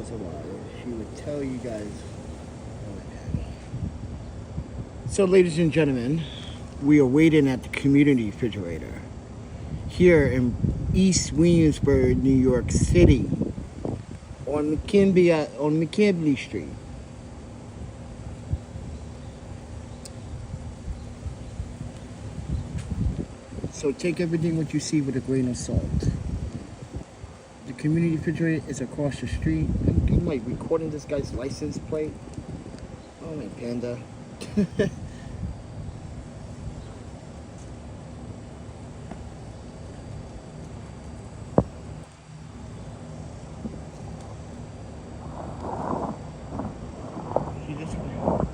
details about it, she would tell you guys. So, ladies and gentlemen, we are waiting at the community refrigerator here in East Williamsburg, New York City, on McKinley Street. So take everything what you see with a grain of salt. The community refrigerator is across the street. I'm like recording this guy's license plate. Oh my panda. See this one?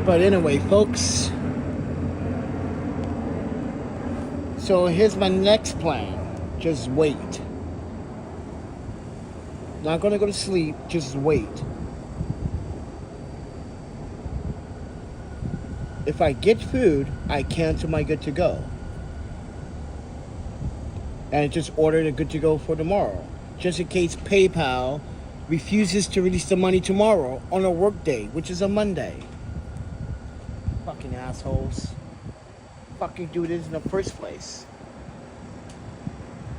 But anyway, folks, so here's my next plan. Just wait. Not gonna go to sleep, just wait. If I get food, I cancel my good to go. And just order the good to go for tomorrow. Just in case PayPal refuses to release the money tomorrow on a work day, which is a Monday. Fucking assholes. Fucking do this in the first place.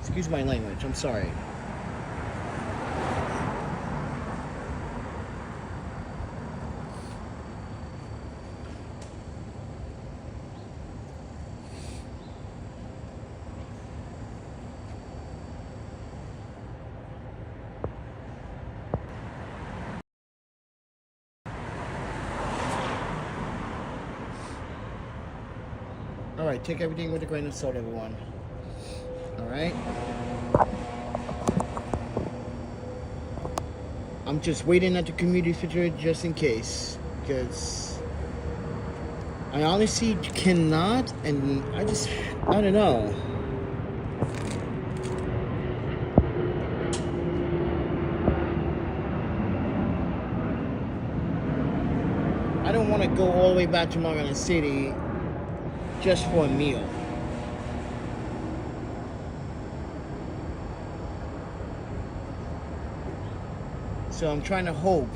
Excuse my language, I'm sorry. Alright, take everything with a grain of salt, everyone. Alright? I'm just waiting at the community refrigerator just in case. Because I honestly cannot, and I don't know. I don't want to go all the way back to Long Island City just for a meal. So I'm trying to hope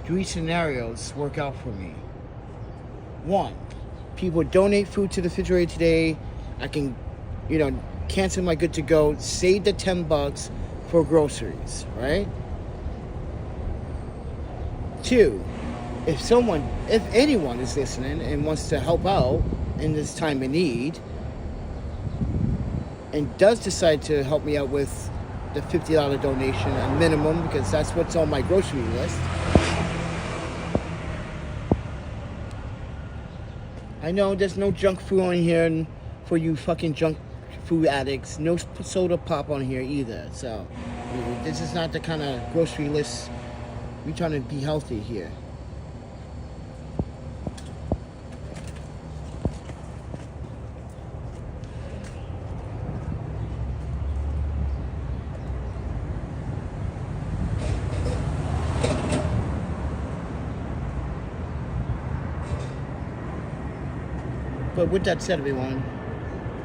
3 scenarios work out for me. 1, people donate food to the refrigerator today. I can, cancel my good to go, save the $10 for groceries, right? 2, if anyone is listening and wants to help out in this time of need and does decide to help me out with the $50 donation at minimum, because that's what's on my grocery list. I know there's no junk food on here for you fucking junk food addicts. No soda pop on here either. So this is not the kind of grocery list. We're trying to be healthy here. But with that said, everyone,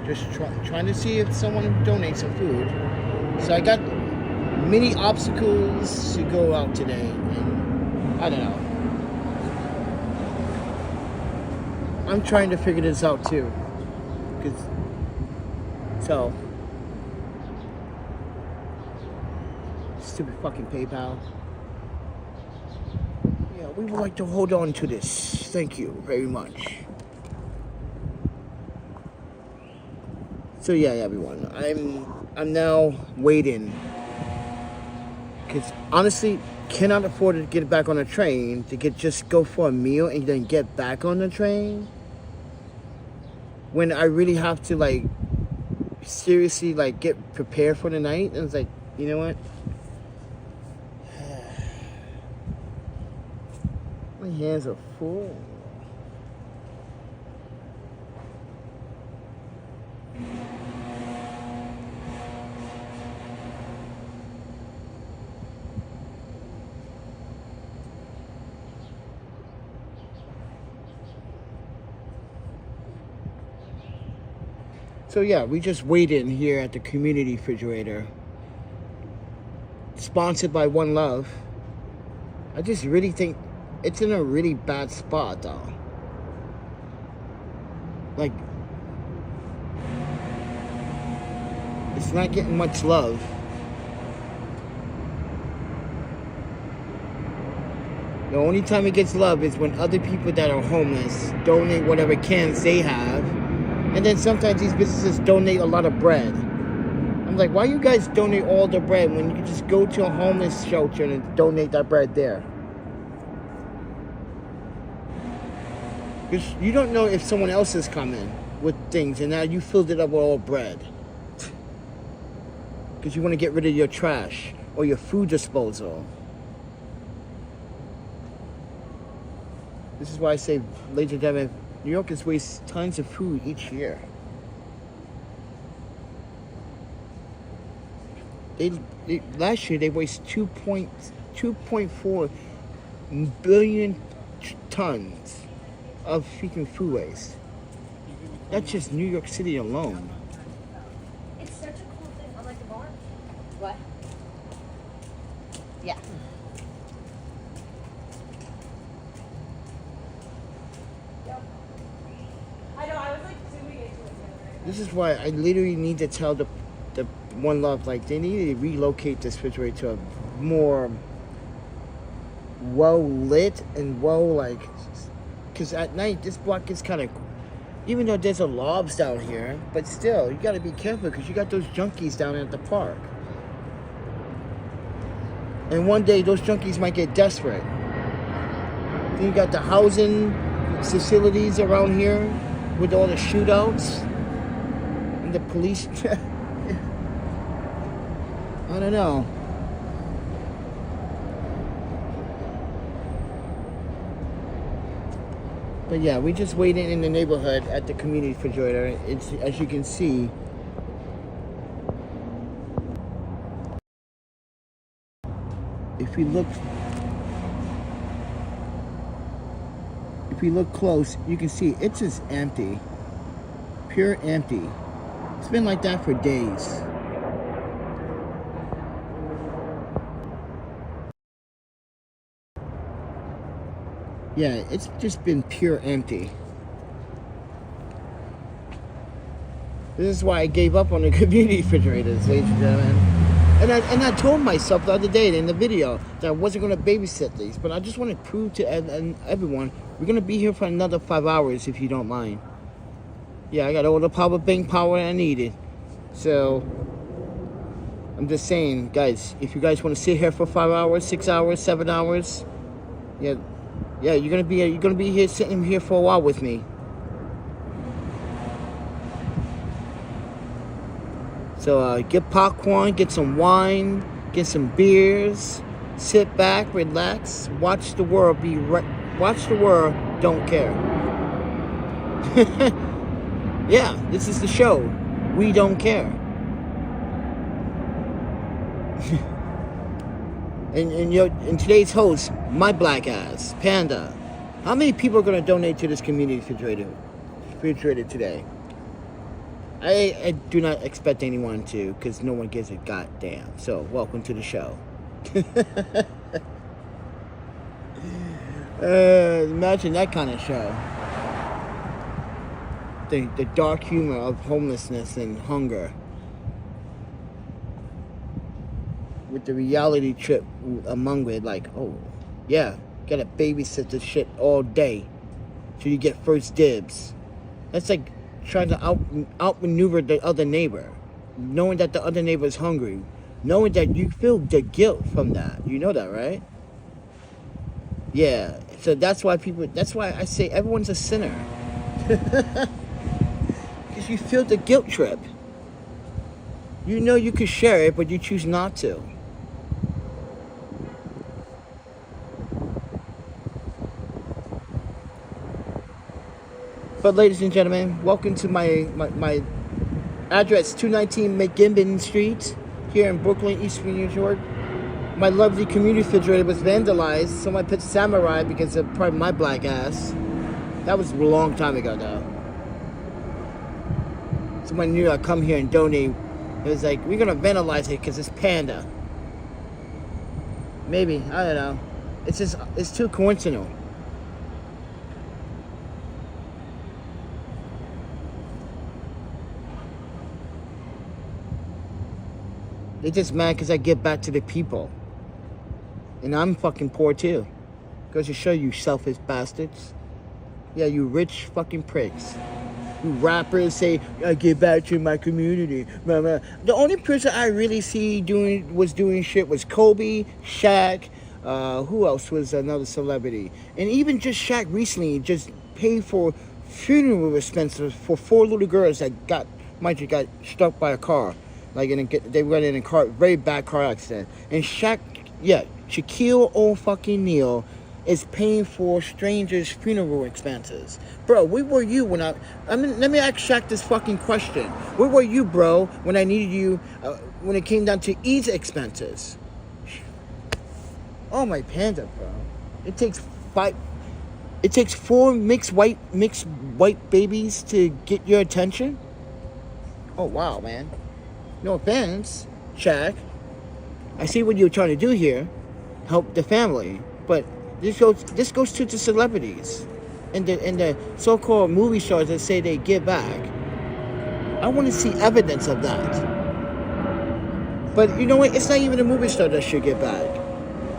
just trying to see if someone donates some food. So I got many obstacles to go out today, and I don't know. I'm trying to figure this out too, so stupid fucking PayPal. Yeah, we would like to hold on to this. Thank you very much. So yeah, everyone, I'm now waiting, because honestly, cannot afford to get back on a train to just go for a meal and then get back on the train when I really have to seriously get prepared for the night. And it's you know what? My hands are full. So yeah, we just waited here at the community refrigerator. Sponsored by One Love. I just really think it's in a really bad spot though. Like, it's not getting much love. The only time it gets love is when other people that are homeless donate whatever cans they have. And then sometimes these businesses donate a lot of bread. I'm like, why you guys donate all the bread when you can just go to a homeless shelter and donate that bread there? Because you don't know if someone else is coming with things and now you filled it up with all bread. Because you want to get rid of your trash or your food disposal. This is why I say, ladies and gentlemen, New Yorkers waste tons of food each year. Last year they waste 2.4 billion tons of freaking food waste. That's just New York City alone. It's such a cool thing. I like the bar. What? Yeah. Yep. I know. I was like zooming into it. This is why I literally need to tell the One Love, like, they need to relocate this refrigerator to a more well lit and well, like, because at night this block is kind of, even though there's a lobs down here, but still you got to be careful because you got those junkies down at the park, and one day those junkies might get desperate. Then you got the housing facilities around here with all the shootouts and the police. I don't know. But yeah, we just waited in the neighborhood at the community refrigerator. It's, as you can see, if we look close, you can see it's just empty. Pure empty. It's been like that for days. Yeah, it's just been pure empty. This is why I gave up on the community refrigerators, ladies and gentlemen. And I told myself the other day in the video that I wasn't going to babysit these, but I just want to prove to everyone we're going to be here for another 5 hours if you don't mind. Yeah, I got all the power bank power I needed. So I'm just saying, guys, if you guys want to sit here for 5 hours, 6 hours, 7 hours, yeah, you're gonna be here sitting here for a while with me. So get popcorn, get some wine, get some beers, sit back, relax, watch the world don't care. Yeah, this is the show. We don't care. And today's host, my black ass, Panda. How many people are going to donate to this community refrigerator today? I do not expect anyone to, because no one gives a goddamn. So, welcome to the show. Imagine that kind of show. The dark humor of homelessness and hunger. With the reality trip among it, like, oh, yeah, gotta babysit this shit all day till you get first dibs. That's like trying to outmaneuver the other neighbor, knowing that the other neighbor is hungry, knowing that you feel the guilt from that. You know that, right? Yeah, so that's why I say everyone's a sinner. Because you feel the guilt trip. You know you could share it, but you choose not to. But ladies and gentlemen, welcome to my address, 219 McGibbon Street, here in Brooklyn, East New York. My lovely community refrigerator was vandalized. Someone put samurai because of probably my black ass. That was a long time ago, though. someone knew I'd come here and donate. It was like, we're gonna vandalize it because it's Panda. Maybe, I don't know. It's too coincidental. They just mad because I give back to the people. And I'm fucking poor too. Goes to show you selfish bastards. Yeah, you rich fucking pricks. You rappers say, I give back to my community. The only person I really see doing shit was Kobe, Shaq, who else was another celebrity? And even just Shaq recently just paid for funeral expenses for 4 little girls that got struck by a car. Like they went in a very bad car accident. And Shaq, yeah, Shaquille O'Neal is paying for strangers' funeral expenses. Bro, where were you when let me ask Shaq this fucking question. Where were you, bro, when I needed you, when it came down to each expenses? Oh, my panda, bro. It takes 4 mixed white babies to get your attention? Oh, wow, man. No offense, Shaq. I see what you're trying to do here. Help the family. But this goes to the celebrities and the so-called movie stars that say they give back. I want to see evidence of that. But you know what? It's not even a movie star that should give back.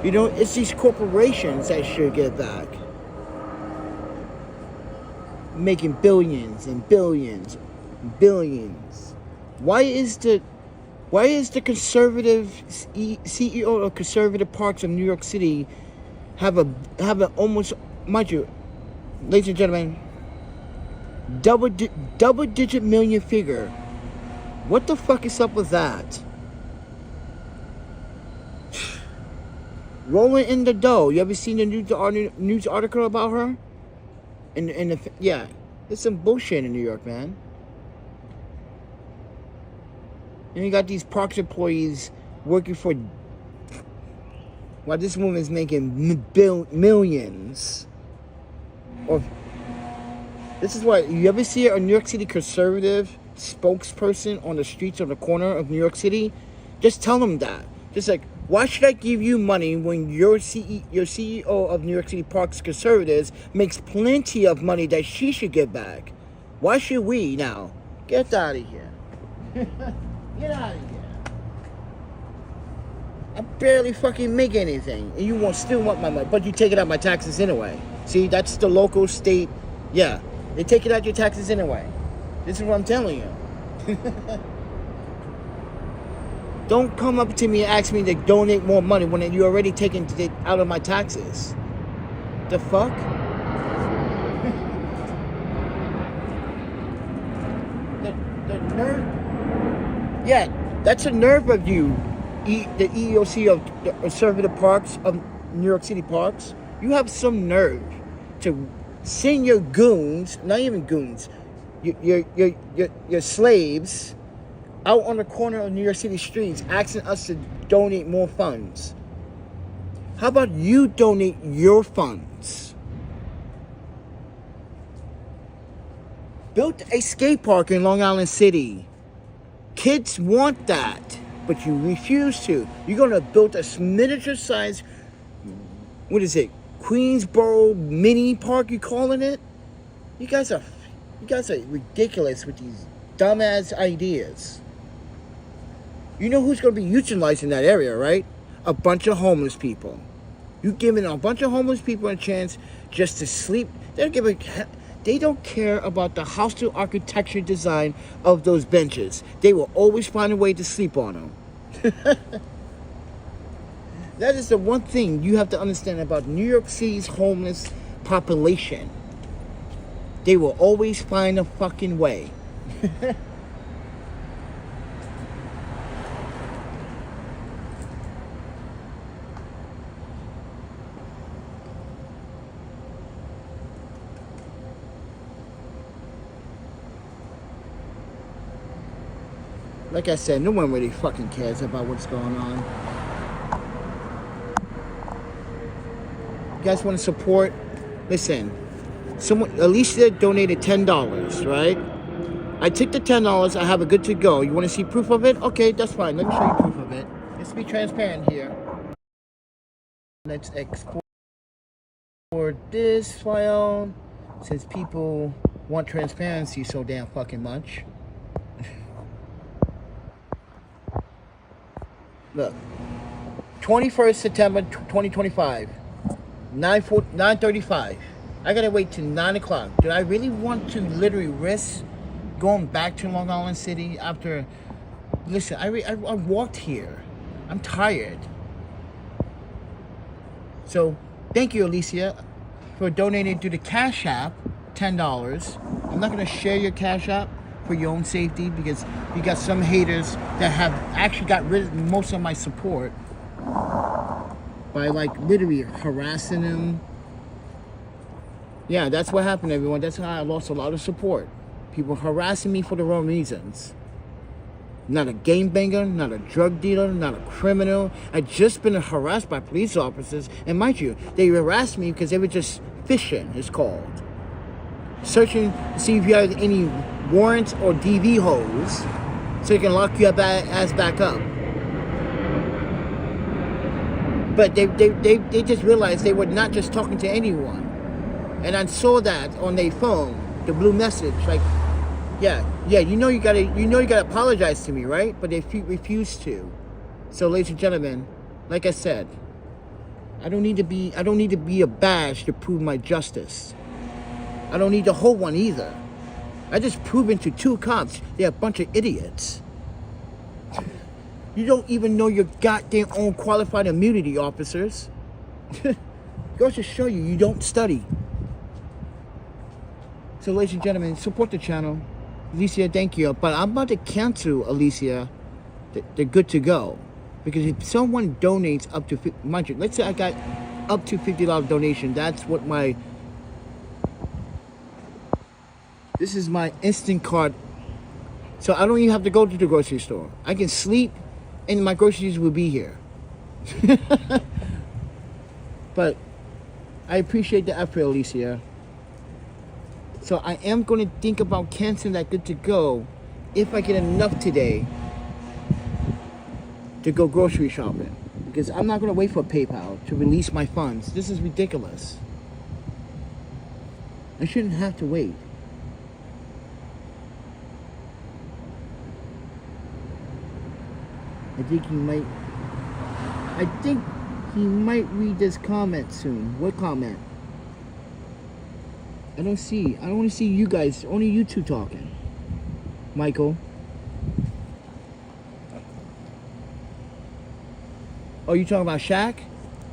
You know, it's these corporations that should give back. Making billions and billions and billions. Why is the conservative CEO of Conservative Parks of New York City have a almost, mind you, ladies and gentlemen, double-digit million figure? What the fuck is up with that? Rolling in the dough. You ever seen the news article about her? Yeah, there's some bullshit in New York, man. And you got these parks employees working for, while this woman's making millions. This is why, you ever see a New York City conservative spokesperson on the streets on the corner of New York City? Just tell them that. Just like, why should I give you money when your CEO of New York City Parks Conservatives makes plenty of money that she should give back? Why should we now? Get out of here. Get out of here. I barely fucking make anything. And you still want my money. But you take it out my taxes anyway. See, that's the local, state. Yeah. They take it out your taxes anyway. This is what I'm telling you. Don't come up to me and ask me to donate more money when you're already taking it out of my taxes. The fuck? the nerve. Yeah, that's a nerve of you, the EEOC of the Conservative Parks of New York City Parks. You have some nerve to send your goons, not even goons, your slaves, out on the corner of New York City streets asking us to donate more funds. How about you donate your funds? Built a skate park in Long Island City. Kids want that, but you refuse to. You're going to build a miniature size, what is it, Queensboro mini park, you calling it? You guys are ridiculous with these dumbass ideas. You know who's going to be utilizing that area, right? A bunch of homeless people. You giving a bunch of homeless people a chance just to sleep. They don't care about the hostile architecture design of those benches. They will always find a way to sleep on them. That is the one thing you have to understand about New York City's homeless population. They will always find a fucking way. Like I said, no one really fucking cares about what's going on. You guys want to support? Listen, Alicia donated $10, right? I took the $10. I have a good to go. You want to see proof of it? Okay, that's fine. Let me show you proof of it. Let's be transparent here. Let's export this file since people want transparency so damn fucking much. Look, 21st September 2025, 9:35. I gotta wait till 9 o'clock. Did I really want to literally risk going back to Long Island City after? Listen, I walked here. I'm tired. So, thank you, Alicia, for donating to the Cash App, $10. I'm not gonna share your Cash App for your own safety because you got some haters that have actually got rid of most of my support by like literally harassing them. Yeah, that's what happened, everyone. That's how I lost a lot of support. People harassing me for the wrong reasons. Not a gangbanger, not a drug dealer, not a criminal. I'd just been harassed by police officers. And mind you, they harassed me because they were just fishing, it's called. Searching to see if you have any warrants or DV holes so they can lock you up ass back up. But they just realized they were not just talking to anyone. And I saw that on their phone, the blue message, like, yeah, you know you gotta apologize to me, right? But they refused to. So, ladies and gentlemen, like I said, I don't need to be a badge to prove my justice. I don't need to hold one either. I just proven to 2 cops they're a bunch of idiots. You don't even know your goddamn own qualified immunity, officers. Goes to show you don't study. So, ladies and gentlemen, support the channel. Alicia, thank you. But I'm about to cancel, Alicia, the good to go. Because if someone donates up to, mind you, let's say I got up to $50 donation. That's what this is my instant card. So I don't even have to go to the grocery store. I can sleep and my groceries will be here. But I appreciate the effort, Alicia. So I am going to think about canceling that good to go if I get enough today to go grocery shopping. Because I'm not going to wait for PayPal to release my funds. This is ridiculous. I shouldn't have to wait. I think he might read this comment soon. What comment? I don't want to see you guys, only you two talking. Michael. Oh, you talking about Shaq?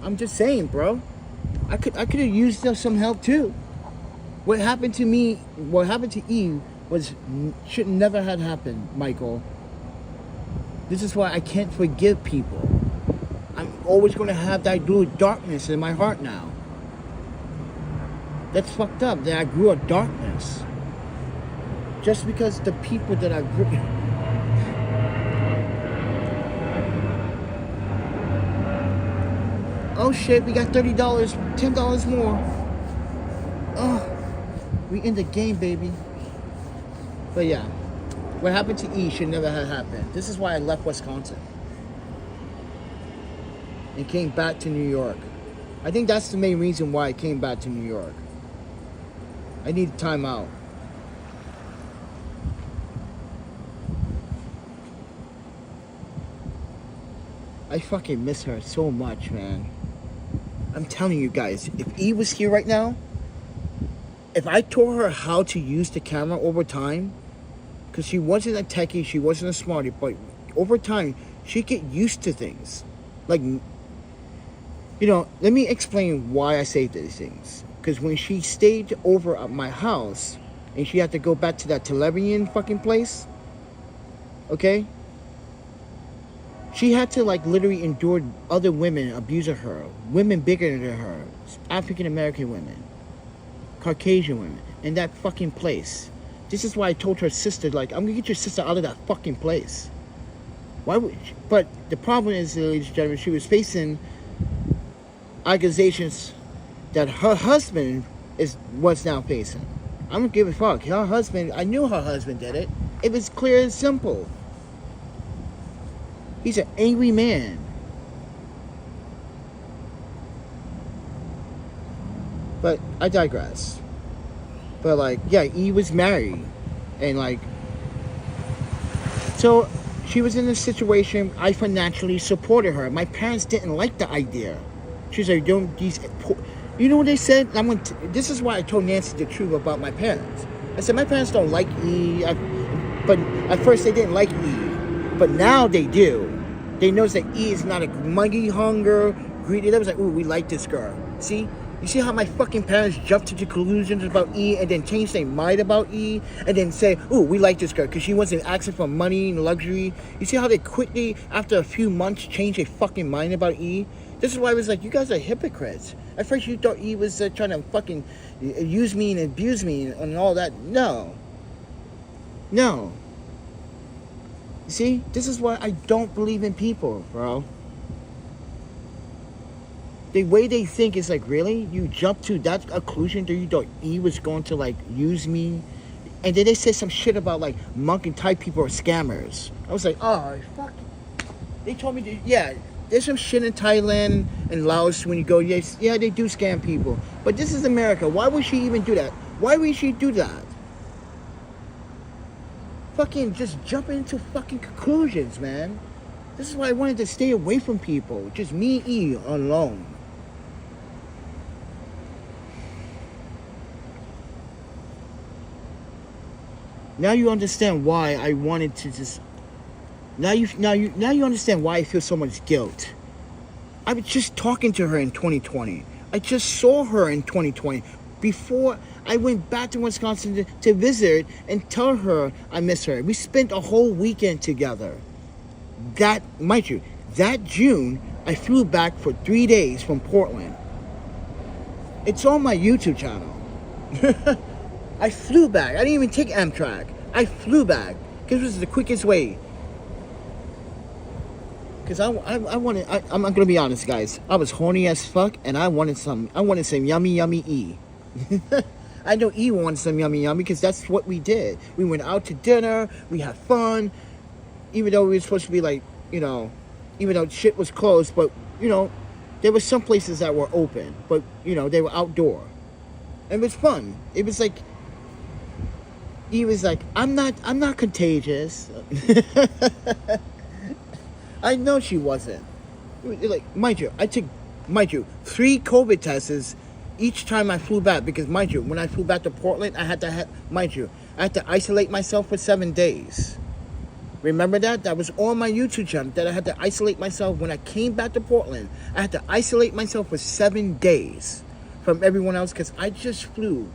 I'm just saying, bro. I could have used some help too. What happened to me, what happened to Eve should never have happened, Michael. This is why I can't forgive people. I'm always going to have that little darkness in my heart now. That's fucked up that I grew a darkness. Just because the people that I grew... Oh shit, we got $30, $10 more. Oh, we in the game, baby. But yeah, what happened to E should never have happened. This is why I left Wisconsin and came back to New York. I think that's the main reason why I came back to New York. I need time out. I fucking miss her so much, man. I'm telling you guys, if E was here right now, if I taught her how to use the camera over time, because she wasn't a techie, she wasn't a smarty, but over time, she'd get used to things. Like, you know, let me explain why I say these things. Because when she stayed over at my house, and she had to go back to that Television fucking place, okay? She had to, like, literally endure other women abusing her. Women bigger than her. African-American women. Caucasian women. In that fucking place. This is why I told her sister, like, I'm gonna get your sister out of that fucking place. Why would she? But the problem is, ladies and gentlemen, she was facing accusations that her husband was now facing. I don't give a fuck. Her husband, I knew her husband did it. It was clear and simple. He's an angry man. But I digress. But like, yeah, E was married. And like, so she was in a situation, I financially supported her. My parents didn't like the idea. She was like, don't these, you know what they said? This is why I told Nancy the truth about my parents. I said, my parents don't like E. But at first they didn't like E. But now they do. They notice that E is not a money hunger, greedy. They was like, ooh, we like this girl. See? You see how my fucking parents jumped to the conclusions about E and then changed their mind about E and then say, ooh, we like this girl because she wasn't asking for money and luxury. You see how they quickly, after a few months, changed their fucking mind about E? This is why I was like, you guys are hypocrites. At first you thought E was trying to fucking use me and abuse me and all that. No. No. You see? This is why I don't believe in people, bro. The way they think is like, really? You jump to that conclusion that you thought E was going to like use me? And then they said some shit about like monk and Thai people are scammers. I was like, oh, fuck. They told me, yeah, there's some shit in Thailand and Laos when you go, yes, yeah, they do scam people. But this is America. Why would she even do that? Why would she do that? Fucking just jumping into fucking conclusions, man. This is why I wanted to stay away from people. Just me and E alone. Now you understand why I wanted to just. Now you understand why I feel so much guilt. I was just talking to her in 2020. I just saw her in 2020 before I went back to Wisconsin to visit and tell her I miss her. We spent a whole weekend together. That, mind you, that June I flew back for 3 days from Portland. It's on my YouTube channel. I flew back. I didn't even take Amtrak. I flew back because it was the quickest way. Because I'm going to be honest, guys. I was horny as fuck, and I wanted some yummy, yummy E. I know E wanted some yummy, yummy, because that's what we did. We went out to dinner. We had fun. Even though we were supposed to be like, you know, even though shit was closed, but, you know, there were some places that were open. But, you know, they were outdoor. And it was fun. It was like, he was like, I'm not contagious. I know she wasn't. Like, mind you, I took 3 COVID tests each time I flew back, because mind you, when I flew back to Portland, I had to isolate myself for 7 days. Remember that? That was on my YouTube channel, that I had to isolate myself when I came back to Portland. I had to isolate myself for 7 days from everyone else because I just flew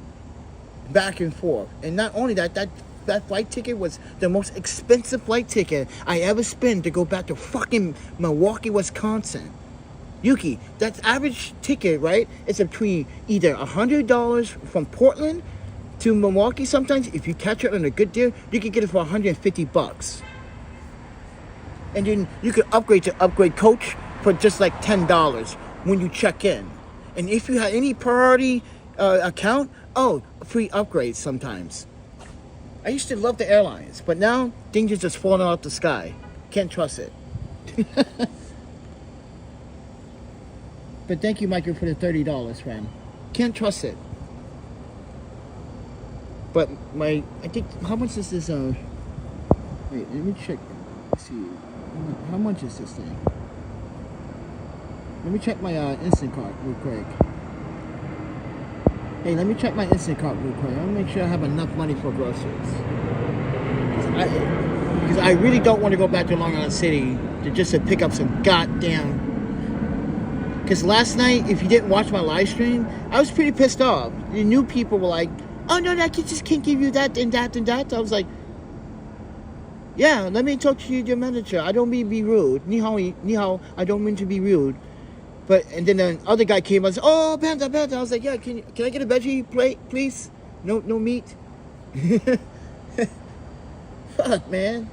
back and forth. And not only that, that flight ticket was the most expensive flight ticket I ever spent to go back to fucking Milwaukee, Wisconsin. Yuki, that average ticket, right? It's between either $100 from Portland to Milwaukee. Sometimes, if you catch it on a good deal, you can get it for $150. And then you could upgrade to upgrade coach for just like $10 when you check in. And if you have any priority account, free upgrades sometimes. I used to love the airlines, but now things are just falling out the sky. Can't trust it. But thank you, Michael, for the $30, friend. Can't trust it. But I think, how much is this, wait, let me check, let's see, how much is this thing? Let me check my Instant Card real quick. Hey, let me check my Instant Card real quick. I want to make sure I have enough money for groceries. Because I really don't want to go back to Long Island City to pick up some goddamn. Because last night, if you didn't watch my live stream, I was pretty pissed off. The new people were like, oh no, I just can't give you that and that and that. I was like, yeah, let me talk to your manager. I don't mean to be rude. Ni hao, I don't mean to be rude. But, and then the other guy came and said, oh, Panda. I was like, yeah, can I get a veggie plate, please? No meat. Fuck, man.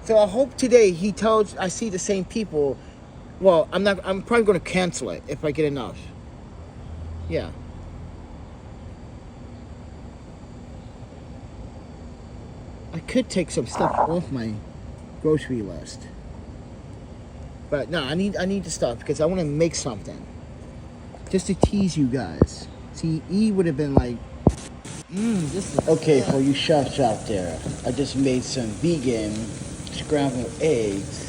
So I hope today I see the same people. Well, I'm probably going to cancel it if I get enough. Yeah. I could take some stuff off my grocery list. But no, I need to stop because I want to make something. Just to tease you guys. See, E would have been like, this is... Okay, for you chefs out there, I just made some vegan scrambled eggs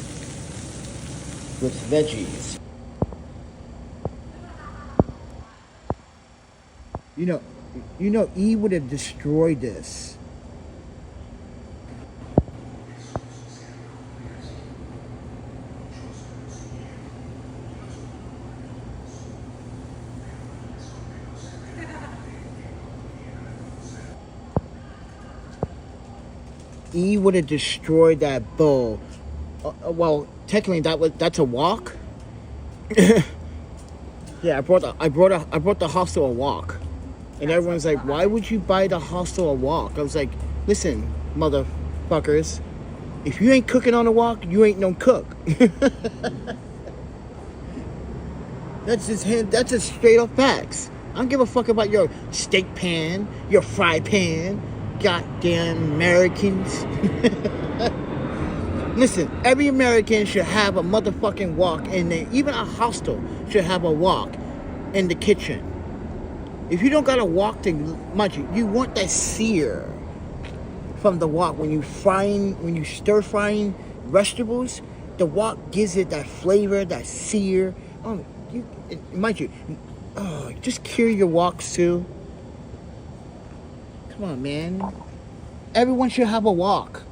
with veggies. You know, E would have destroyed this. E would have destroyed that bowl. Well, technically that's a wok. Yeah, I brought the hostel a wok, and everyone's like, "Why would you buy the hostel a wok?" I was like, "Listen, motherfuckers, if you ain't cooking on a wok, you ain't no cook." That's just straight up facts. I don't give a fuck about your steak pan, your fry pan, goddamn Americans. Listen, every American should have a motherfucking wok in there. Even a hostel should have a wok in the kitchen. If you don't got a wok to munch it, you want that sear from the wok when you stir frying vegetables. The wok gives it that flavor, that sear. Just cure your woks too. Come on, man. Everyone should have a wok.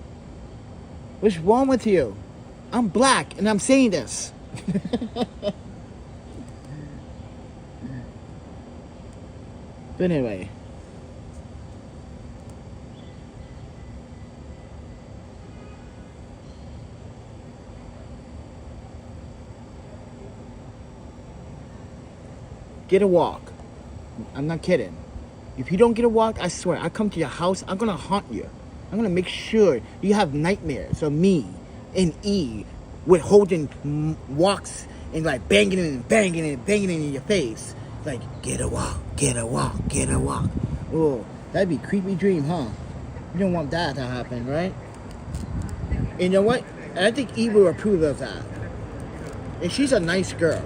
What's wrong with you? I'm black and I'm saying this. But anyway. Get a wok. I'm not kidding. If you don't get a wok, I swear, I come to your house, I'm gonna haunt you. I'm gonna make sure you have nightmares of me and E with holding woks and like banging in your face. Like, get a wok, get a wok, get a wok. Oh, that'd be a creepy dream, huh? You don't want that to happen, right? And you know what? I think E will approve of that. And she's a nice girl.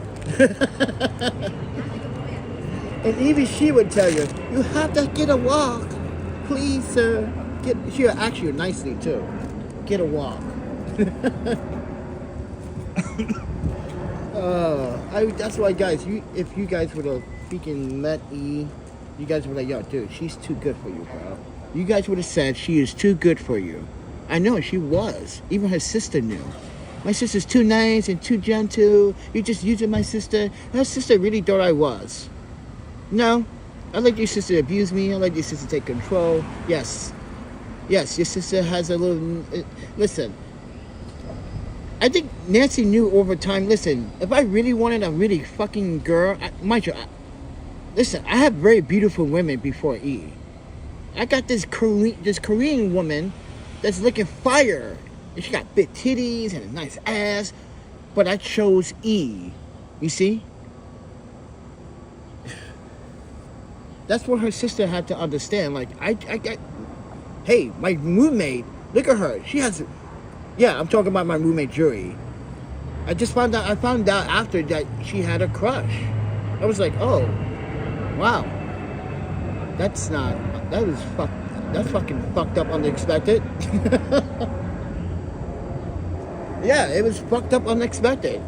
And even she would tell you, you have to get a wok. Please, sir. She'll ask you nicely, too. Get a wok. That's why, guys, if you guys would have freaking met E, you guys would have, yo, dude, she's too good for you, bro. You guys would have said she is too good for you. I know, she was. Even her sister knew. My sister's too nice and too gentle. You're just using my sister. Her sister really thought I was. No, I let your sister abuse me. I let your sister take control. Yes, your sister has a little... Listen, I think Nancy knew over time, listen, if I really wanted a really fucking girl... Listen, I have very beautiful women before E. I got this Korean woman that's looking fire. And she got big titties and a nice ass. But I chose E. You see? That's what her sister had to understand. Like, hey, my roommate, look at her. She has, yeah, I'm talking about my roommate, Jury. I found out after that she had a crush. I was like, oh, wow. That's fucking fucked up unexpected. Yeah, it was fucked up unexpected.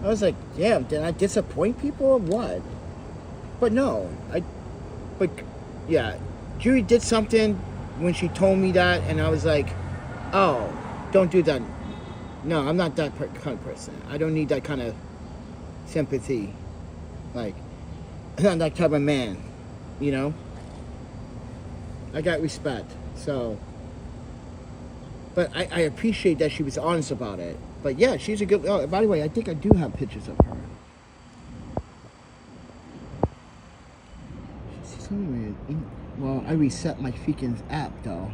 I was like, damn, did I disappoint people or what? But no, yeah, Judy did something when she told me that, and I was like, oh, don't do that. No, I'm not that kind of person. I don't need that kind of sympathy. Like, I'm not that type of man, you know? I got respect, so. But I appreciate that she was honest about it. But yeah, she's a good... Oh, by the way, I think I do have pictures of her. Well, I reset my freaking app, though.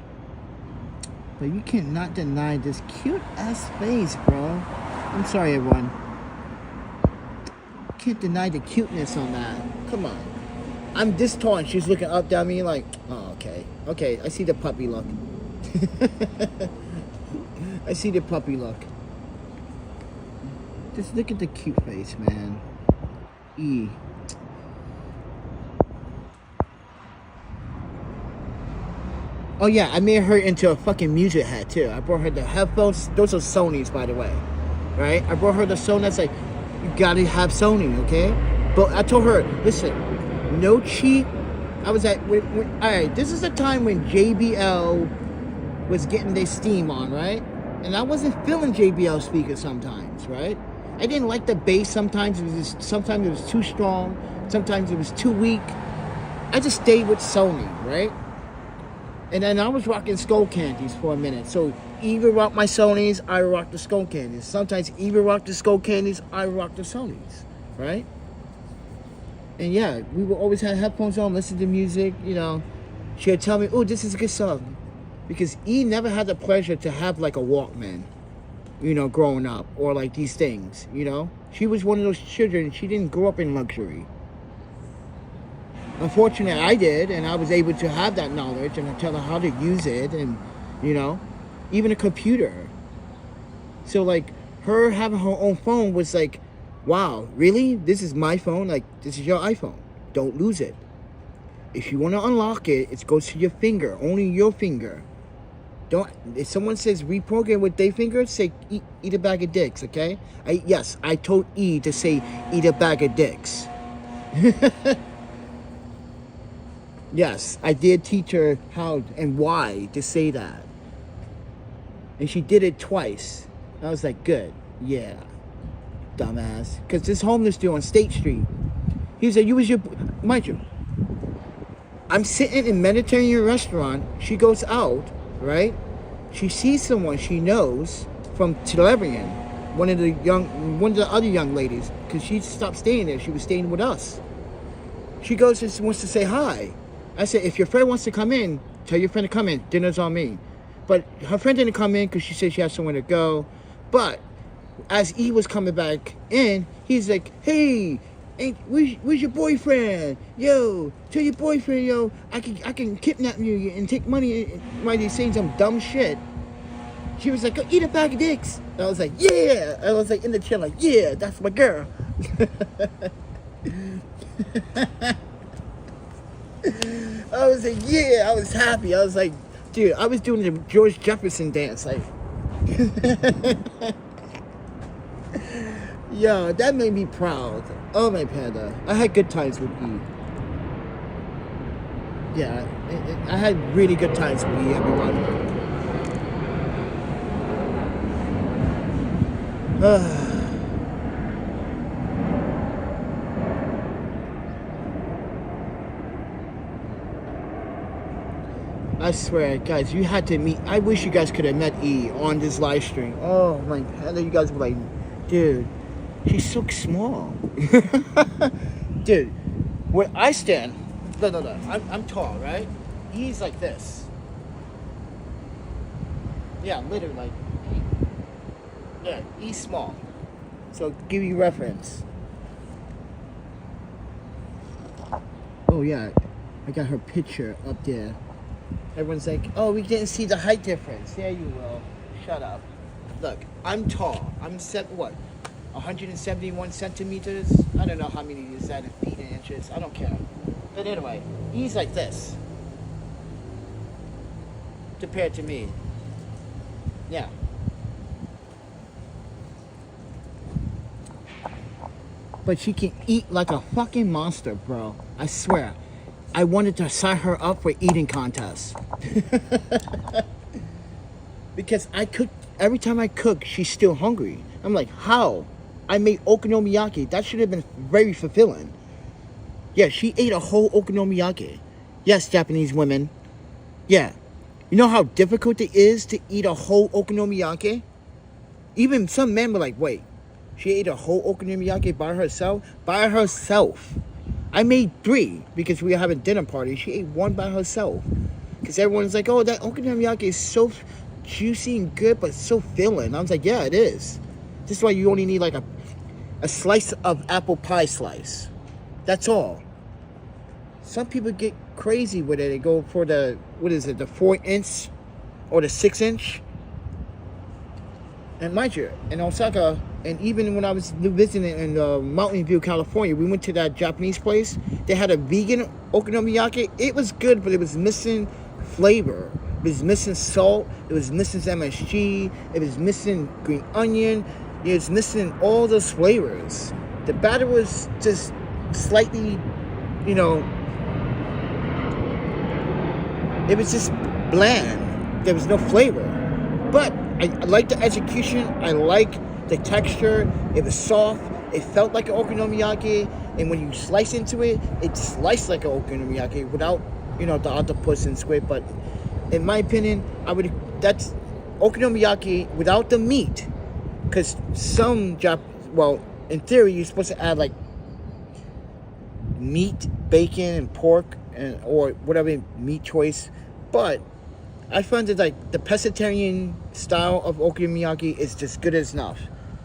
But you cannot deny this cute-ass face, bro. I'm sorry, everyone. Can't deny the cuteness on that. Come on. I'm this tall and she's looking up at me like, oh, okay. Okay, I see the puppy look. I see the puppy look. Just look at the cute face, man. E. Oh yeah, I made her into a fucking music head too. I brought her the headphones. Those are Sony's, by the way, right? I brought her the Sony. That's like, you gotta have Sony, okay? But I told her, listen, no cheap. I was at, all right, this is the time when JBL was getting their steam on, right? And I wasn't feeling JBL speakers sometimes, right? I didn't like the bass sometimes. Sometimes it was too strong. Sometimes it was too weak. I just stayed with Sony, right? And then I was rocking Skull Candies for a minute. So Eva rocked my Sonys, I rocked the Skull Candies. Sometimes Eva rocked the Skull Candies, I rocked the Sonys, right? And yeah, we would always have headphones on, listen to music, you know. She would tell me, oh, this is a good song. Because E never had the pleasure to have like a Walkman, you know, growing up. Or like these things, you know. She was one of those children, she didn't grow up in luxury. Unfortunately, I did, and I was able to have that knowledge and I tell her how to use it, and you know, even a computer. So like, her having her own phone was like, wow, really? This is my phone? Like, this is your iPhone. Don't lose it. If you want to unlock it, it goes to your finger, only your finger. Don't. If someone says reprogram with their finger, say eat a bag of dicks. Okay? Yes, I told E to say eat a bag of dicks. Yes, I did teach her how and why to say that. And she did it twice. I was like, good. Yeah. Dumbass. Because this homeless dude on State Street, he was like, you was your... Mind you, I'm sitting in Mediterranean restaurant. She goes out, right? She sees someone she knows from Television. One of the other young ladies. Because she stopped staying there. She was staying with us. She goes and wants to say hi. I said, if your friend wants to come in, tell your friend to come in. Dinner's on me. But her friend didn't come in because she said she had somewhere to go. But as E was coming back in, he's like, hey, where's your boyfriend? Yo, tell your boyfriend, yo, I can kidnap you and take money while he's saying some dumb shit. She was like, go eat a bag of dicks. And I was like, yeah. I was like in the chair like, yeah, that's my girl. I was like, yeah, I was happy. I was like, dude, I was doing the George Jefferson dance, like. Yo, that made me proud. Oh, my panda. I had good times with E. Yeah, I had really good times with E, everyone. I swear, guys, you had to meet. I wish you guys could have met E on this live stream. Oh my God, you guys were like, dude, she's so small. Dude, where I stand, no, I'm tall, right? E's like this. Yeah, literally, like, yeah, E's small. So give you reference. Oh yeah, I got her picture up there. Everyone's like, oh, we didn't see the height difference. Yeah, you will. Shut up. Look, I'm tall. I'm 171 centimeters. I don't know how many is that in feet and inches. I don't care. But anyway, he's like this. Compared to me. Yeah. But she can eat like a fucking monster, bro. I swear. I wanted to sign her up for eating contests. Because I cook, every time I cook, she's still hungry. I'm like, how? I made okonomiyaki. That should have been very fulfilling. Yeah, she ate a whole okonomiyaki. Yes, Japanese women. Yeah. You know how difficult it is to eat a whole okonomiyaki? Even some men were like, wait, she ate a whole okonomiyaki by herself? By herself. I made 3 because we were having a dinner party. She ate 1 by herself. Because everyone's like, oh, that okonomiyaki is so juicy and good, but so filling. I was like, yeah, it is. This is why you only need like a slice of apple pie slice. That's all. some people get crazy with it. They go for the, what is it, the 4-inch or the 6-inch. And mind you, in Osaka, and even when I was visiting in Mountain View, California, we went to that Japanese place. They had a vegan okonomiyaki. It was good, but it was missing flavor. It was missing salt. It was missing MSG. It was missing green onion. It was missing all those flavors. The batter was just slightly, you know, it was just bland. There was no flavor. But I like the execution. I like the texture. It was soft. It felt like an okonomiyaki. And when you slice into it, it sliced like an okonomiyaki without, you know, the octopus and squid. But in my opinion, that's okonomiyaki without the meat. Because well, in theory, you're supposed to add like meat, bacon, and pork, or whatever meat choice. But I find that like the pescatarian style of okonomiyaki is just good as enough,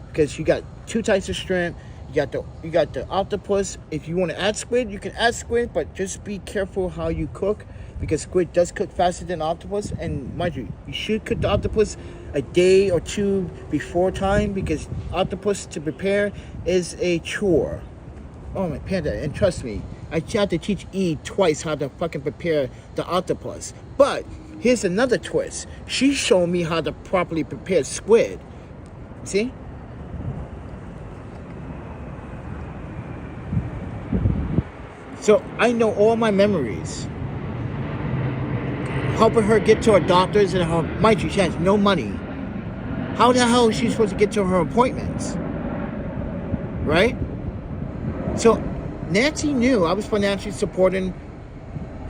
because you got 2 types of shrimp. You got the octopus. If you want to add squid, you can add squid, but just be careful how you cook, because squid does cook faster than octopus. And mind you, you should cook the octopus a day or 2 before time, because octopus to prepare is a chore. Oh my panda, and trust me, I had to teach E twice how to fucking prepare the octopus. But here's another twist. She showed me how to properly prepare squid. See? So I know all my memories. Helping her get to her doctors, and her, mind you, she has no money. How the hell is she supposed to get to her appointments? Right? So Nancy knew I was financially supporting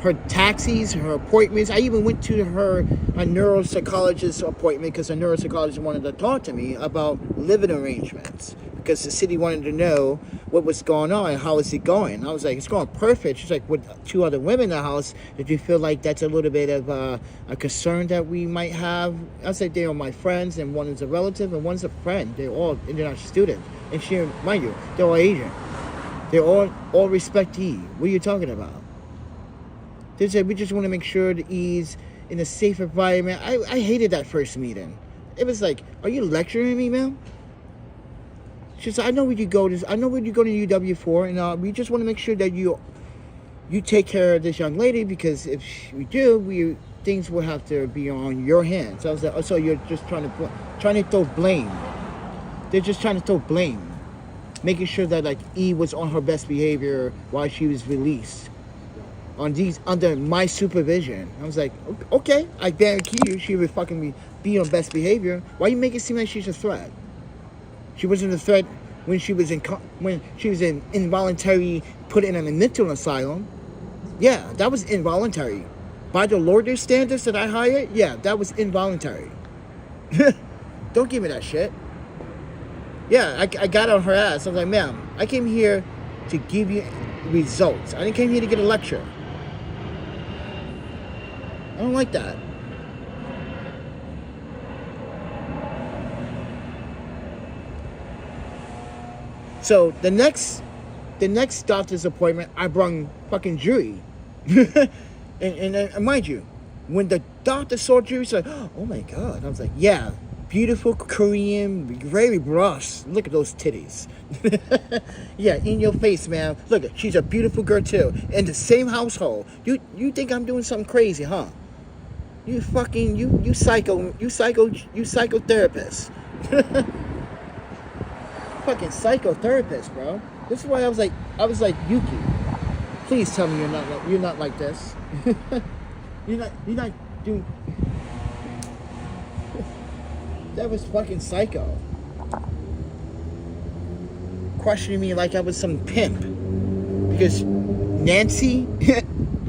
her taxis, her appointments. I even went to her neuropsychologist appointment, because a neuropsychologist wanted to talk to me about living arrangements, because the city wanted to know what was going on and how is it going. I was like, it's going perfect. She's like, with 2 other women in the house, did you feel like that's a little bit of a concern that we might have? I was like, they are my friends, and one is a relative and one's a friend. They're all international students. And she, mind you, they're all Asian. They're all respectee. What are you talking about? They said, we just want to make sure the E's in a safe environment. I hated that first meeting. It was like, are you lecturing me, ma'am? She said, I know where you go to UW for, and we just want to make sure that you take care of this young lady, because if we do, things will have to be on your hands. So I was like, oh, so you're just trying to throw blame. They're just trying to throw blame, making sure that like E was on her best behavior while she was released under my supervision. I was like, okay, I guarantee you she would fucking be on best behavior. Why you make it seem like she's a threat? She wasn't a threat when she was in involuntary put in a mental asylum. Yeah, that was involuntary. By the Lord standards that I hired, yeah, that was involuntary. Don't give me that shit. Yeah, I got on her ass. I was like, ma'am, I came here to give you results. I didn't come here to get a lecture. I don't like that. So the next doctor's appointment, I brung fucking Jury. and mind you, when the doctor saw Jury, she's like, oh my God. I was like, yeah, beautiful Korean, very brush. Look at those titties. Yeah, in your face, man. Look, she's a beautiful girl too. In the same household. You think I'm doing something crazy, huh? You fucking, you psychotherapist. Fucking psychotherapist, bro. This is why I was like, Yuki, please tell me you're not like this. you're not doing. That was fucking psycho. Questioning me like I was some pimp. Because Nancy,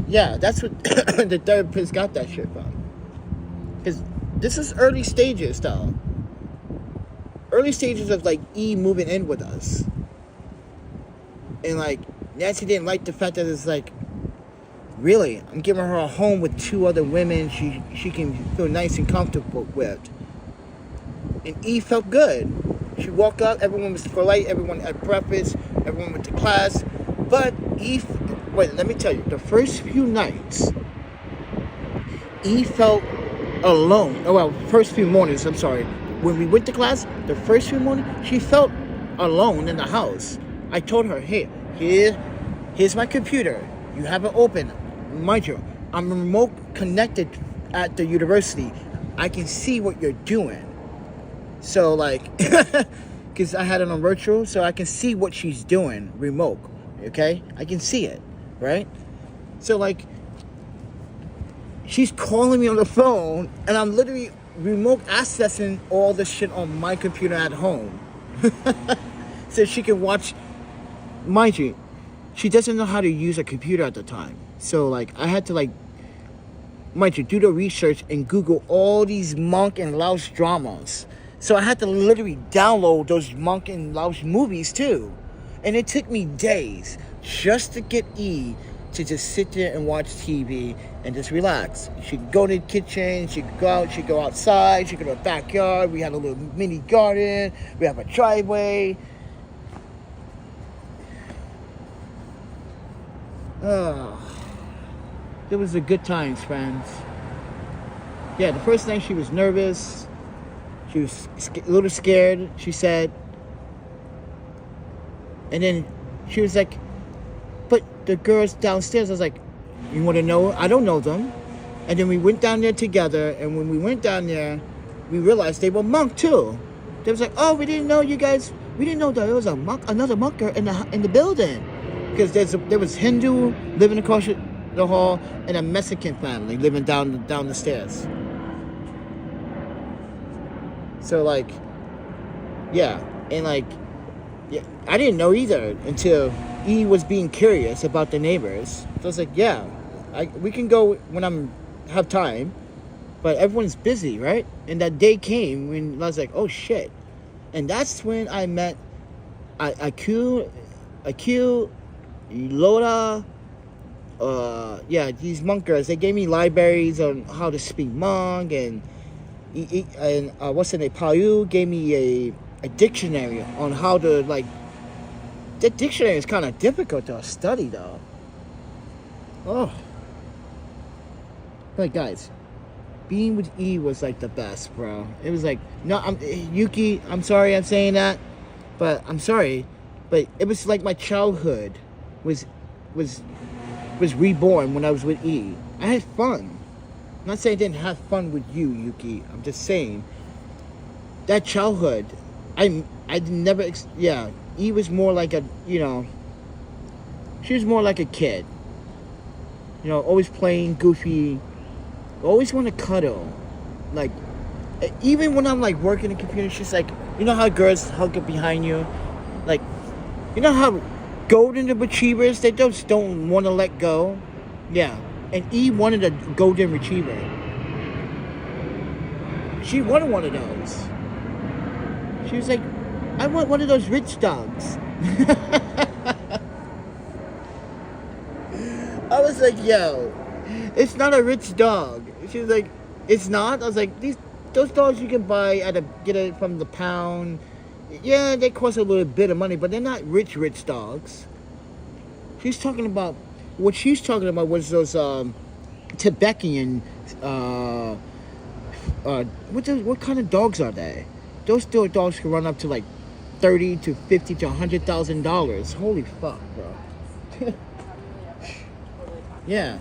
yeah, that's what the therapist got that shit from. Because this is early stages, though. Early stages of like E moving in with us. And like Nancy didn't like the fact that it's like, really, I'm giving her a home with 2 other women she can feel nice and comfortable with. And E felt good. She walked up, everyone was polite, everyone had breakfast, everyone went to class. But E wait, let me tell you. The first few nights, E felt alone. Oh, well, first few mornings, I'm sorry. When we went to class, the first few mornings, she felt alone in the house. I told her, hey, here's my computer. You haven't opened. Mind you, I'm remote connected at the university. I can see what you're doing. So, like, because I had it on virtual, so I can see what she's doing remote. Okay? I can see it, right? So, like, she's calling me on the phone, and I'm literally remote accessing all the shit on my computer at home. So she can watch. Mind you, she doesn't know how to use a computer at the time. So, like, I had to, like, mind you, do the research and Google all these Monk and Laos dramas. So I had to literally download those Monk and Laos movies, too. And it took me days just to get E to just sit there and watch TV and just relax. She could go to the kitchen, she could go out, she could go outside, she could go to the backyard. We had a little mini garden, we have a driveway. It was a good times, friends. Yeah, the first night she was nervous. She was a little scared, she said. And then she was like, but the girls downstairs, I was like, you want to know? I don't know them. And then we went down there together, and when we went down there, we realized they were monk too. They was like, oh, we didn't know you guys, we didn't know there was a monk, another monker in the building. Because there was Hindu living across the hall and a Mexican family living down the stairs. So, like, yeah, and like, yeah, I didn't know either until E was being curious about the neighbors. So I was like, yeah, we can go when have time, but everyone's busy, right? And that day came when I was like, oh shit, and that's when I met Akil, Lola, yeah, these monk girls. They gave me libraries on how to speak monk, and what's the name? Payu gave me a dictionary on how to, like, the dictionary is kind of difficult to study though. Oh, but guys, being with E was like the best, bro. It was like, no, Yuki, I'm sorry I'm saying that, but I'm sorry, but it was like my childhood was reborn when I was with E. I had fun. I'm not saying I didn't have fun with you, Yuki. I'm just saying that childhood, I never, yeah, E was more like a, you know, she was more like a kid. You know, always playing goofy, always want to cuddle. Like, even when I'm like working the computer, she's like, you know how girls hug up behind you? Like, you know how golden retrievers, they just don't want to let go? Yeah. And E wanted a golden retriever. She wanted one of those. She was like, I want one of those rich dogs. I was like, yo, it's not a rich dog. She was like, it's not? I was like, those dogs you can buy get it from the pound. Yeah, they cost a little bit of money, but they're not rich dogs. She's talking about, what she's talking about was those Tibetan, what kind of dogs are they? Those dogs can run up to like $30,000 to $50,000 to $100,000. Holy fuck, bro. Yeah.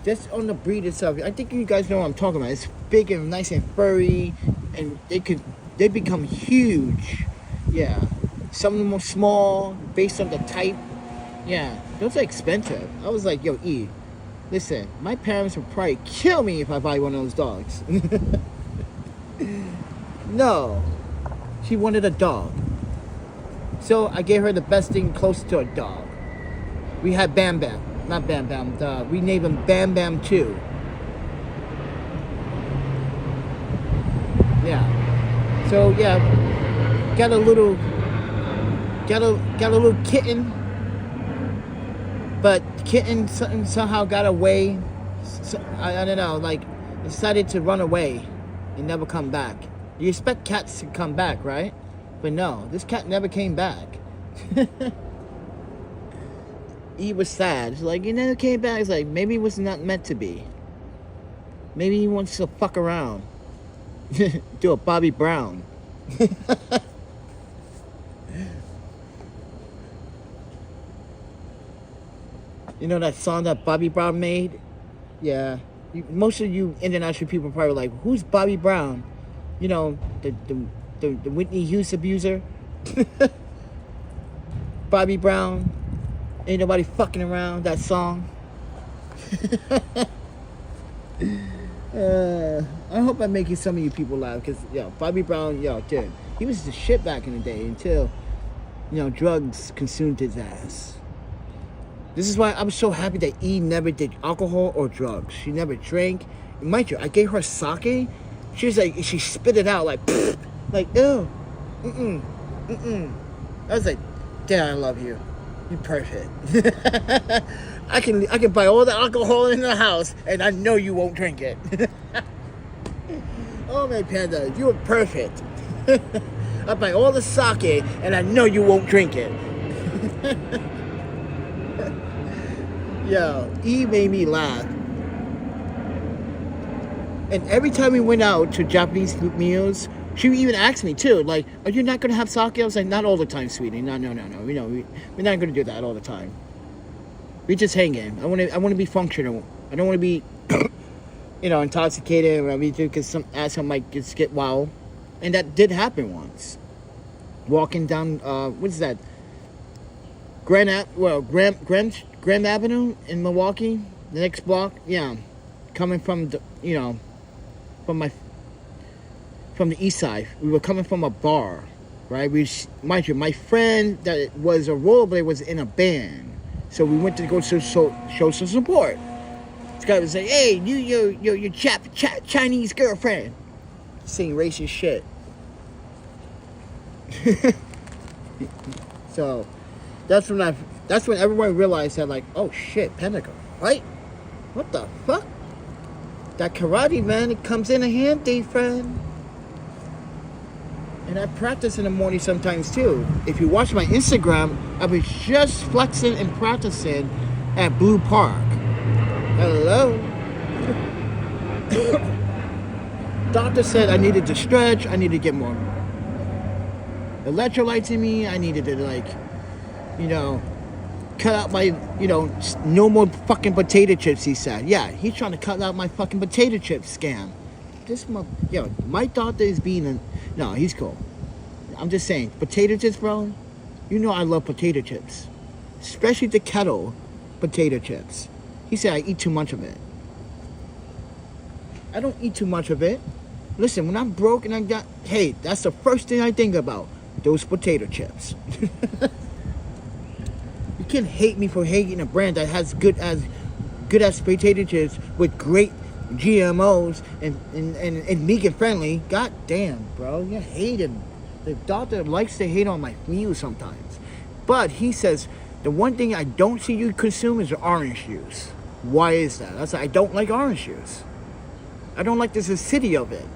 Just on the breed itself, I think you guys know what I'm talking about. It's big and nice and furry, and they become huge. Yeah. Some of them are small, based on the type. Yeah, those are expensive. I was like, yo, E, listen, my parents would probably kill me if I buy one of those dogs. No. She wanted a dog. So I gave her the best thing close to a dog. We had Bam Bam. Not Bam Bam. We named him Bam Bam 2. Yeah. So yeah, got a little kitten, but kitten somehow got away. I don't know, like, decided to run away and never come back. You expect cats to come back, right? But no, this cat never came back. E was sad. He's like, you never came back. It's like, maybe it was not meant to be. Maybe he wants to fuck around. Do a Bobby Brown. You know that song that Bobby Brown made? Yeah. Most of you international people are probably like, who's Bobby Brown? You know, the Whitney Hughes abuser. Bobby Brown. Ain't nobody fucking around. That song. I hope I'm making some of you people laugh, because Bobby Brown, dude, he was the shit back in the day until drugs consumed his ass. This is why I'm so happy that E never did alcohol or drugs. She never drank. And mind you, I gave her sake. She was like, she spit it out like ew, I was like, Dad, I love you. You're perfect. I can buy all the alcohol in the house, and I know you won't drink it. Oh my Panda, you are perfect. I buy all the sake, and I know you won't drink it. Yo, E made me laugh. And every time we went out to Japanese meals, she even asked me too, like, are you not going to have sake? I was like, not all the time, sweetie. No. We're not going to do that all the time. We're just hanging. I want to be functional. I don't want to be, intoxicated or everything, because some asshole might just get wild. And that did happen once. Walking down, what is that? Grand Avenue in Milwaukee, the next block. Yeah, coming from the, from the east side. We were coming from a bar, right? Mind you, my friend that was a rollerblader was in a band, so we went to go show some support. This guy was like, "Hey, your Chinese girlfriend," saying racist shit. So that's when everyone realized that, like, oh shit, Pentagon, right? What the fuck? That karate, man, it comes in handy, friend. And I practice in the morning sometimes too. If you watch my Instagram, I was just flexing and practicing at Blue Park. Hello. Doctor said I needed to stretch, I needed to get more electrolytes in me, I needed to cut out my, no more fucking potato chips, he said. Yeah, he's trying to cut out my fucking potato chip scam. My doctor is no, he's cool. I'm just saying, potato chips, bro, I love potato chips. Especially the kettle potato chips. He said I eat too much of it. I don't eat too much of it. Listen, when I'm broke and that's the first thing I think about. Those potato chips. You can't hate me for hating a brand that has good as potato chips with great GMOs and vegan friendly. God damn, bro, you hating. The doctor likes to hate on my meals sometimes, but he says the one thing I don't see you consume is orange juice. Why is that? I said I don't like orange juice. I don't like the acidity of it.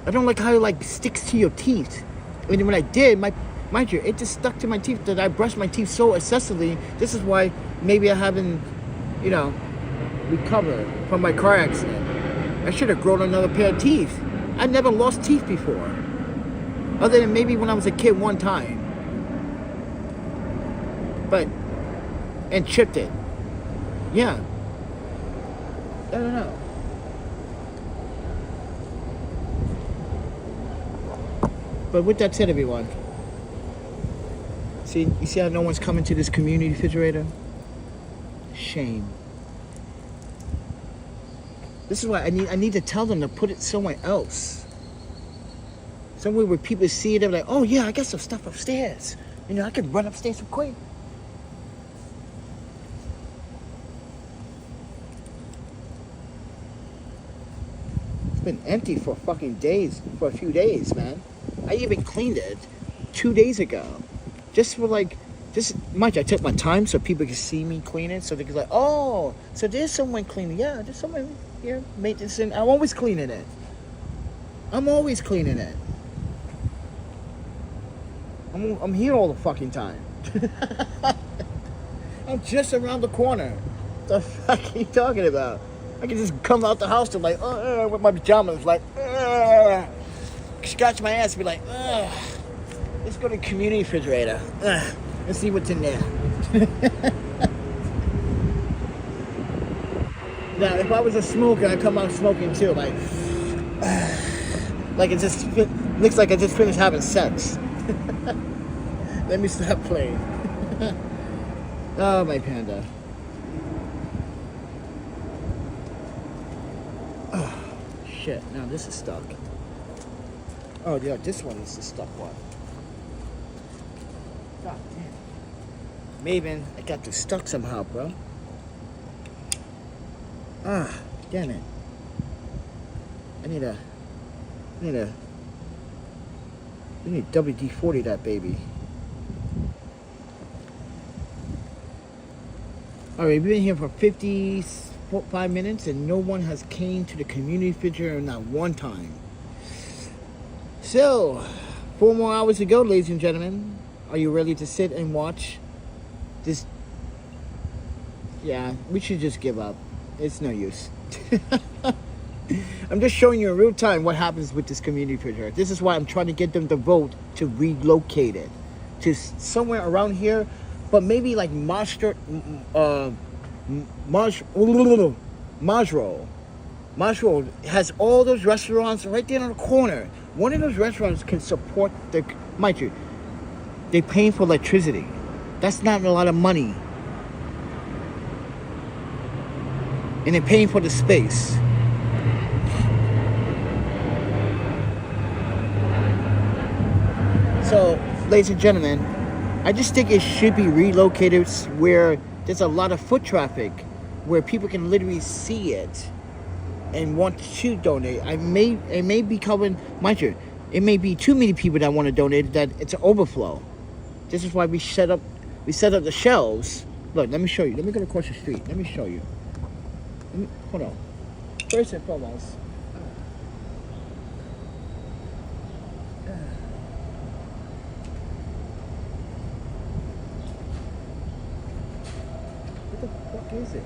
I don't like how it sticks to your teeth. And when I did, mind you, it just stuck to my teeth that I brushed my teeth so excessively. This is why maybe I haven't, recovered from my car accident. I should have grown another pair of teeth. I never lost teeth before. Other than maybe when I was a kid one time. And chipped it. Yeah. I don't know. But with that said, everyone, you see how no one's coming to this community refrigerator? Shame. This is why I need to tell them to put it somewhere else. Somewhere where people see it, they're like, oh yeah, I got some stuff upstairs. I can run upstairs real quick. It's been empty for a few days, man. I even cleaned it 2 days ago. Mind you, I took my time so people could see me clean it, so they could oh, so there's someone cleaning. Yeah, there's someone here, maintenance, and I'm always cleaning it. I'm here all the fucking time. I'm just around the corner. The fuck are you talking about? I can just come out the house and like, with my pajamas, like, scratch my ass, and be like, let's go to the community refrigerator. Let's see what's in there. Now, if I was a smoker, I'd come out smoking too, like it just looks like I just finished having sex. Let me stop playing. Oh, my panda. Oh, shit. Now this is stuck. Oh, yeah, this one is the stuck one. God damn. Maven, I got this stuck somehow, bro. Ah, damn it. I need WD-40 that baby. Alright, we've been here for 55 minutes and no one has came to the community refrigerator not one time. So, 4 more hours to go, ladies and gentlemen. Are you ready to sit and watch this? Yeah, we should just give up. It's no use. I'm just showing you in real time what happens with this community refrigerator. This is why I'm trying to get them to vote to relocate it to somewhere around here, but maybe like Majro. Majro has all those restaurants right there on the corner. One of those restaurants can support the, mind you, they paying for electricity. That's not a lot of money. And they're paying for the space. So, ladies and gentlemen, I just think it should be relocated where there's a lot of foot traffic, where people can literally see it and want to donate. It may be covering, mind you, it may be too many people that want to donate that it's an overflow. This is why we set up the shelves. Look, let me show you. Let me go across the street. Let me show you. Hold on. First and foremost, what the fuck is it?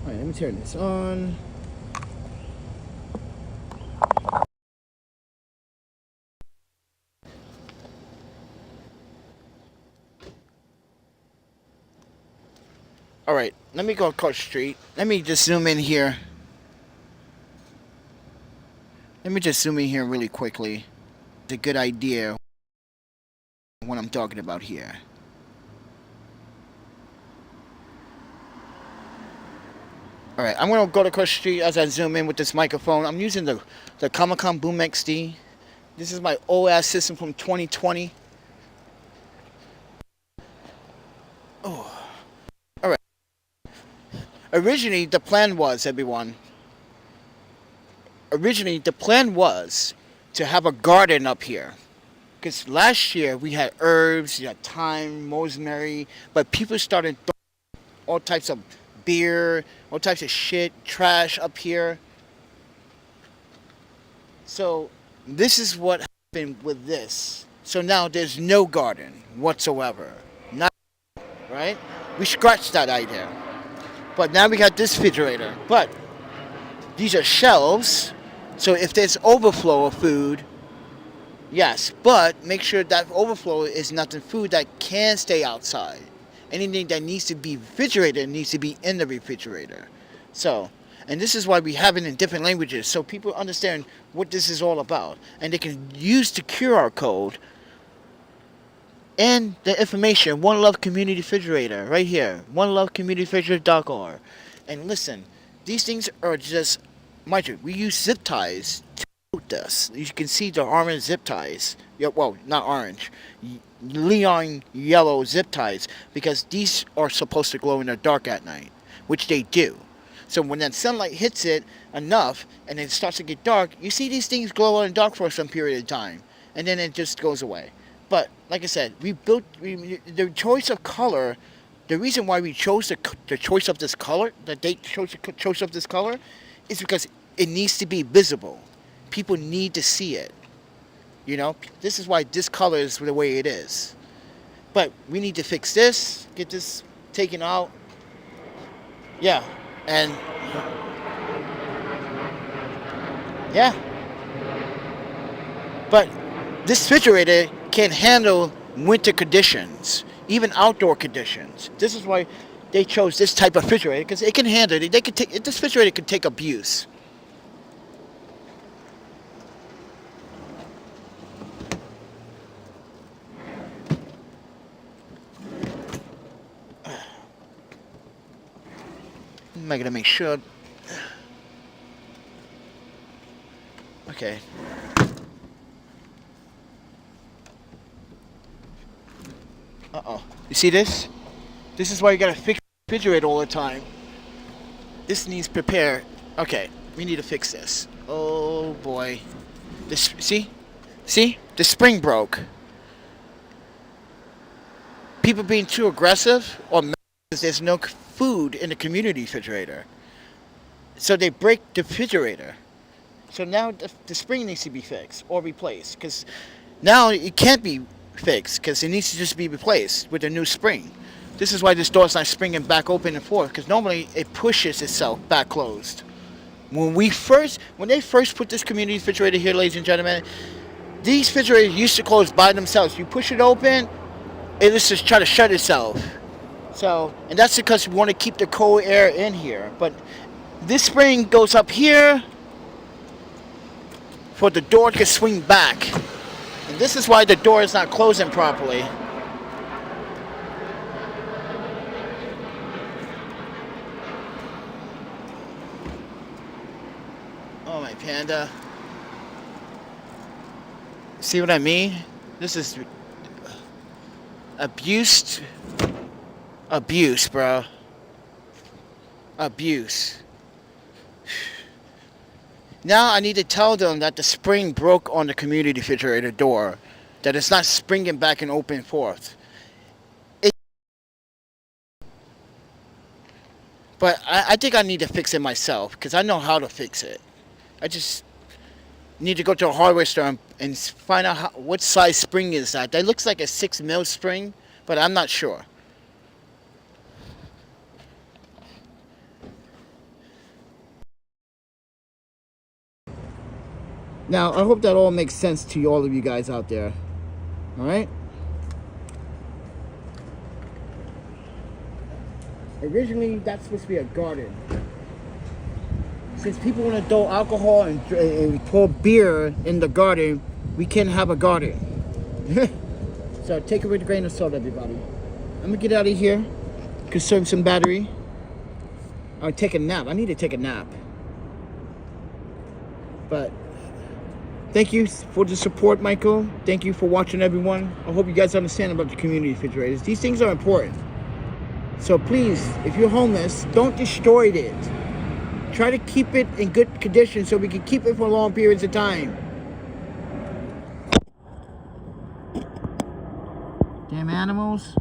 All right, let me turn this on. All right, let me go across the street. Let me just zoom in here. Let me just zoom in here really quickly. It's a good idea what I'm talking about here. All right, I'm gonna go across the street as I zoom in with this microphone. I'm using the Comic-Con Boom XD. This is my old ass system from 2020. Oh. All right. Originally, the plan was, everyone. Originally, the plan was to have a garden up here. Because last year we had herbs, you had thyme, rosemary, but people started throwing all types of beer, all types of shit, trash up here. So this is what happened with this. So now there's no garden whatsoever. Not right? We scratched that idea. But now we got this refrigerator. But these are shelves. So if there's overflow of food, yes, but make sure that overflow is nothing food that can stay outside. Anything that needs to be refrigerated needs to be in the refrigerator. So, and this is why we have it in different languages, so people understand what this is all about. And they can use the QR code and the information, One Love Community Refrigerator, right here, onelovecommunityrefrigerator.org. And listen, these things are just, mind you, we use zip ties to tote this. You can see the orange zip ties. Yeah, well, not orange. Neon yellow zip ties, because these are supposed to glow in the dark at night, which they do. So when that sunlight hits it enough and it starts to get dark, you see these things glow in the dark for some period of time, and then it just goes away. But like I said, the choice of color. The reason why we chose the choice of this color, that they chose the choice of this color, is because it needs to be visible. People need to see it. You know, this is why this color is the way it is. But we need to fix this, get this taken out. Yeah, and yeah. But this refrigerator can handle winter conditions, even outdoor conditions. This is why they chose this type of refrigerator, because it can handle it. They can take this refrigerator can take abuse. I'm gonna make sure. Okay. Uh-oh. You see this? This is why you gotta fix the refrigerator all the time. This needs repair. Okay, we need to fix this. Oh boy. This, see? See? The spring broke. People being too aggressive, or because there's no food in the community refrigerator. So they break the refrigerator. So now the spring needs to be fixed or replaced, because now it can't be fixed because it needs to just be replaced with a new spring. This is why this door's not springing back open and forth, because normally it pushes itself back closed. When they first put this community refrigerator here, ladies and gentlemen, these refrigerators used to close by themselves. You push it open, it just try to shut itself. So, and that's because we want to keep the cold air in here. But this spring goes up here for the door to swing back. And this is why the door is not closing properly. Oh, my Panda. See what I mean? This is abuse, bro. Abuse. Now I need to tell them that the spring broke on the community refrigerator door, that it's not springing back and open forth. But I think I need to fix it myself, because I know how to fix it. I just need to go to a hardware store and find out what size spring is that. That looks like a 6mm spring, but I'm not sure. Now, I hope that all makes sense to all of you guys out there. All right? Originally, that's supposed to be a garden. Since people want to throw alcohol and pour beer in the garden, we can't have a garden. So take it with a grain of salt, everybody. I'm going to get out of here, conserve some battery. I'll take a nap. I need to take a nap. But thank you for the support, Michael. Thank you for watching, everyone. I hope you guys understand about the community refrigerators. These things are important. So please, if you're homeless, don't destroy it. Try to keep it in good condition so we can keep it for long periods of time. Damn animals.